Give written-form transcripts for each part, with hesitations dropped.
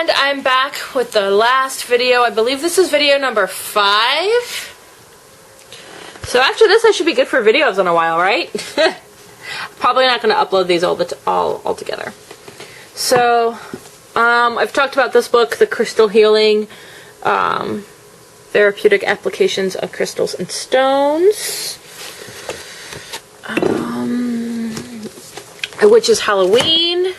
And I'm back with the last video. I believe this is video number 5. So after this, I should be good for videos in a while, right? Probably not going to upload these all together. So, I've talked about this book, The Crystal Healing, Therapeutic Applications of Crystals and Stones, which is Halloween.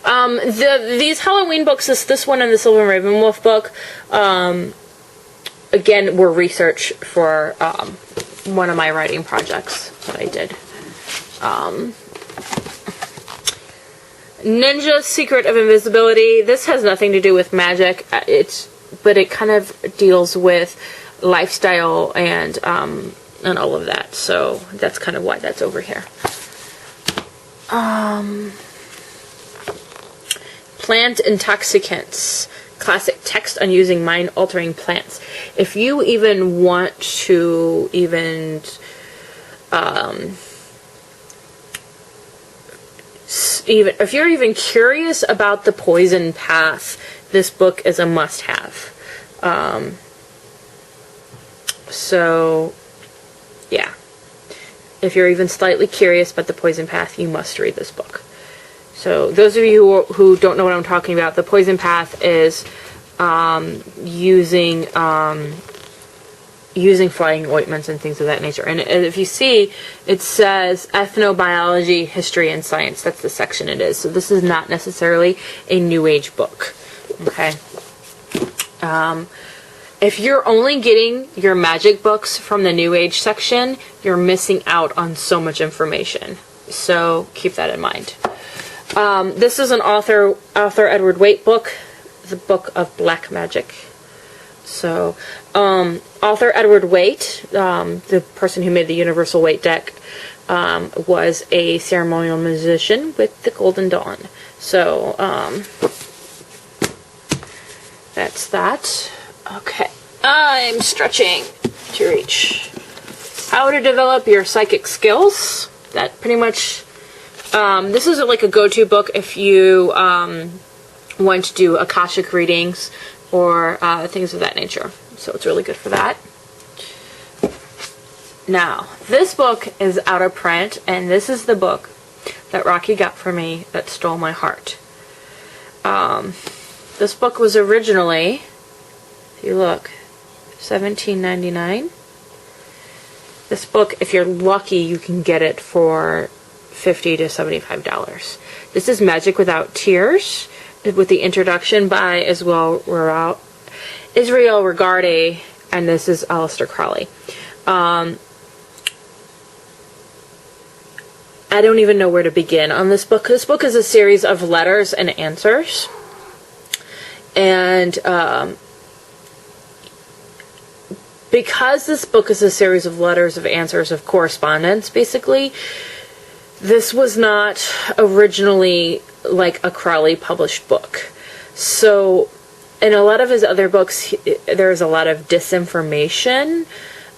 These Halloween books, this one and the Silver Raven Wolf book, again, were research for one of my writing projects that I did. Ninja's Secret of Invisibility. This has nothing to do with magic. But it kind of deals with lifestyle and all of that. So that's kind of why that's over here. Plant Intoxicants. Classic text on using mind-altering plants. If you even want to if you're even curious about the poison path, this book is a must-have. So, yeah. If you're even slightly curious about the poison path, you must read this book. So, those of you who don't know what I'm talking about, the poison path is using flying ointments and things of that nature. And if you see, it says ethnobiology, history, and science. That's the section it is. So this is not necessarily a New Age book. Okay. If you're only getting your magic books from the New Age section, you're missing out on so much information. So keep that in mind. This is an Arthur Edward Waite book, the Book of Black Magic. So, Arthur Edward Waite, the person who made the Universal Waite deck, was a ceremonial musician with the Golden Dawn. So, that's that. Okay. I'm stretching to reach. How to develop your psychic skills. That pretty much, this is like a go-to book if you, want to do Akashic readings or things of that nature. So it's really good for that. Now, this book is out of print, and this is the book that Rocky got for me that stole my heart. This book was originally, if you look, $17.99. This book, if you're lucky, you can get it for $50 to $75. This is Magic Without Tears, with the introduction by Israel Regardie, and this is Aleister Crowley. I don't even know where to begin on this book. This book is a series of letters and answers. And because this book is a series of letters of answers of correspondence, basically, this was not originally like a Crowley published book. So, in a lot of his other books, there's a lot of disinformation,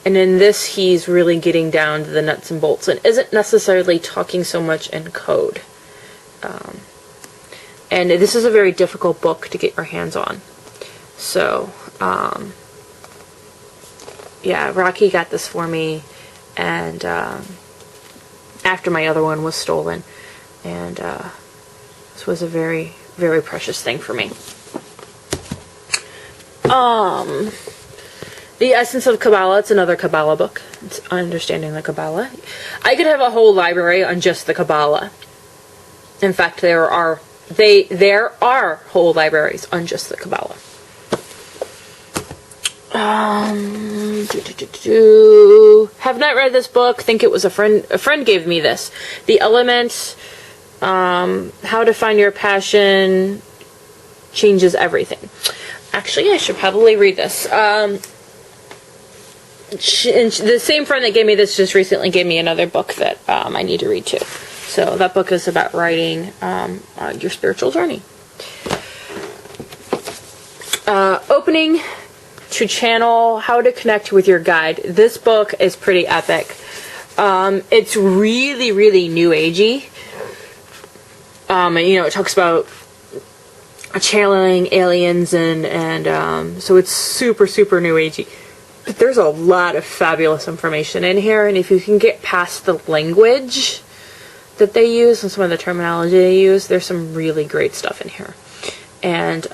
and in this, he's really getting down to the nuts and bolts, and isn't necessarily talking so much in code. And this is a very difficult book to get your hands on. So, yeah, Rocky got this for me, and after my other one was stolen, and this was a very, very precious thing for me. The Essence of Kabbalah, it's another Kabbalah book. It's Understanding the Kabbalah. I could have a whole library on just the Kabbalah. In fact, there are whole libraries on just the Kabbalah. Have not read this book. Think it was a friend gave me this. The Elements, How to Find Your Passion Changes Everything. Actually, I should probably read this. The same friend that gave me this just recently gave me another book that I need to read too. So that book is about writing your spiritual journey. Opening to Channel, How to Connect with Your Guide. This book is pretty epic. It's really, really new agey. And, you know, it talks about channeling aliens, and so it's super, super new agey. But there's a lot of fabulous information in here, and if you can get past the language that they use and some of the terminology they use, there's some really great stuff in here. And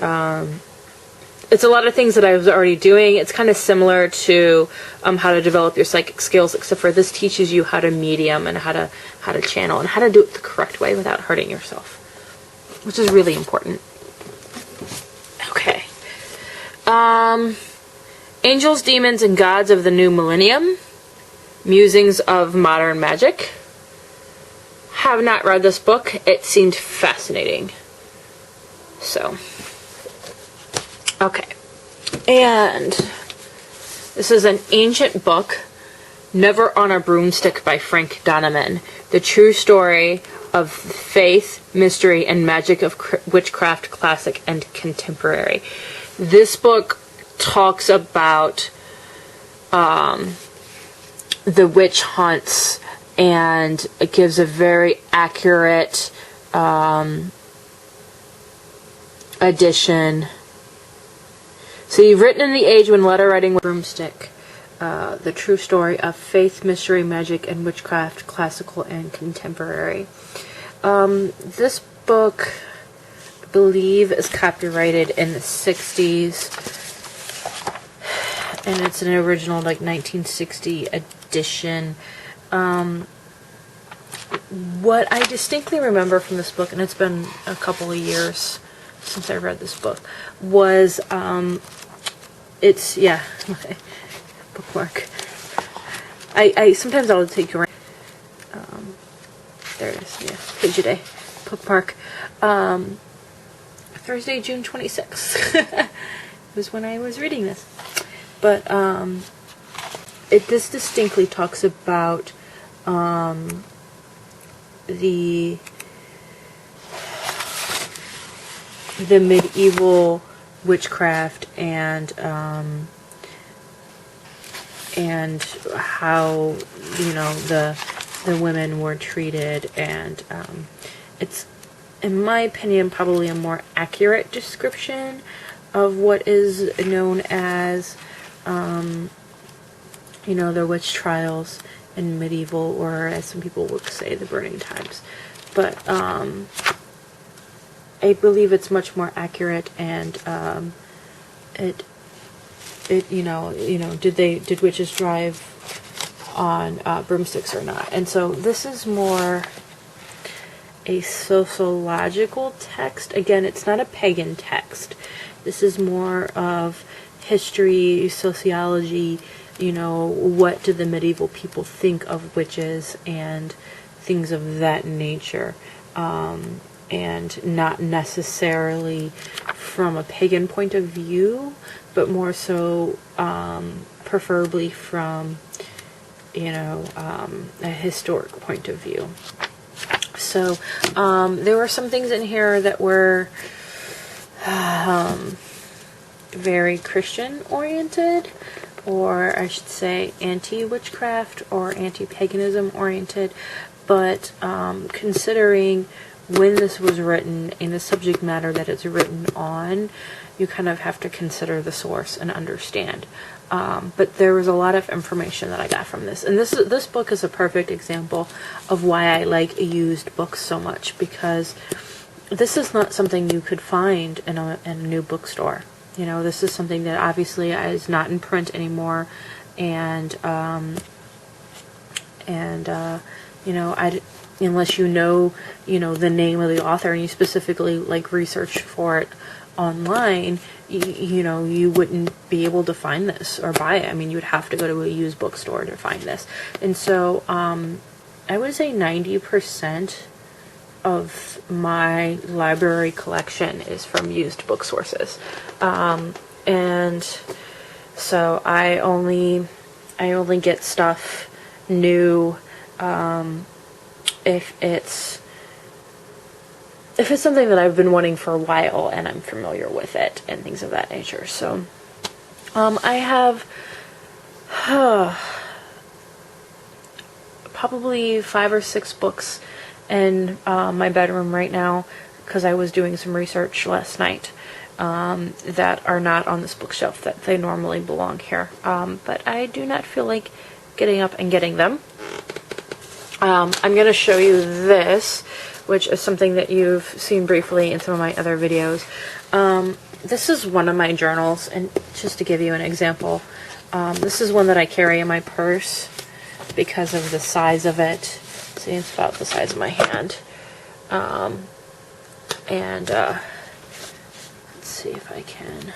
it's a lot of things that I was already doing. It's kind of similar to how to develop your psychic skills, except for this teaches you how to medium and how to channel and how to do it the correct way without hurting yourself, which is really important. Okay. Angels, Demons, and Gods of the New Millennium. Musings of Modern Magic. Have not read this book. It seemed fascinating. So, okay. And this is an ancient book, Never on a Broomstick by Frank Donovan. The true story of faith, mystery, and magic of witchcraft, classic and contemporary. This book talks about the witch hunts, and it gives a very accurate edition. So you've written in the age when letter writing was broomstick. The true story of faith, mystery, magic, and witchcraft, classical and contemporary. This book, I believe, is copyrighted in the 60s. And it's an original, like, 1960 edition. What I distinctly remember from this book, and it's been a couple of years since I read this book, was, it's, yeah, bookmark. I sometimes I'll take you around. There it is, yeah, page a day, bookmark. Thursday, June 26th was when I was reading this. But this distinctly talks about the medieval witchcraft and how, you know, the women were treated, and it's, in my opinion, probably a more accurate description of what is known as you know, the witch trials in medieval, or as some people would say, the burning times. But I believe it's much more accurate, and it you know, did witches drive on broomsticks or not? And so this is more a sociological text. Again, it's not a pagan text. This is more of history, sociology, you know, what do the medieval people think of witches and things of that nature, and not necessarily from a pagan point of view, but more so preferably from, you know, a historic point of view. So there were some things in here that were very Christian oriented, or I should say anti-witchcraft or anti-paganism oriented, but considering when this was written and the subject matter that it's written on, you kind of have to consider the source and understand. But there was a lot of information that I got from this, and this book is a perfect example of why I like used books so much, because this is not something you could find in a new bookstore. You know, this is something that obviously is not in print anymore, and you know, unless you know the name of the author and you specifically like research for it online, you know, you wouldn't be able to find this or buy it. I mean, you would have to go to a used bookstore to find this. And so I would say 90% of my library collection is from used book sources, and so I only get stuff new if it's something that I've been wanting for a while and I'm familiar with it and things of that nature. So I have probably 5 or 6 books in my bedroom right now, because I was doing some research last night that are not on this bookshelf, that they normally belong here. But I do not feel like getting up and getting them. I'm going to show you this, which is something that you've seen briefly in some of my other videos. This is one of my journals, and just to give you an example, this is one that I carry in my purse because of the size of it. See, it's about the size of my hand. Let's see if I can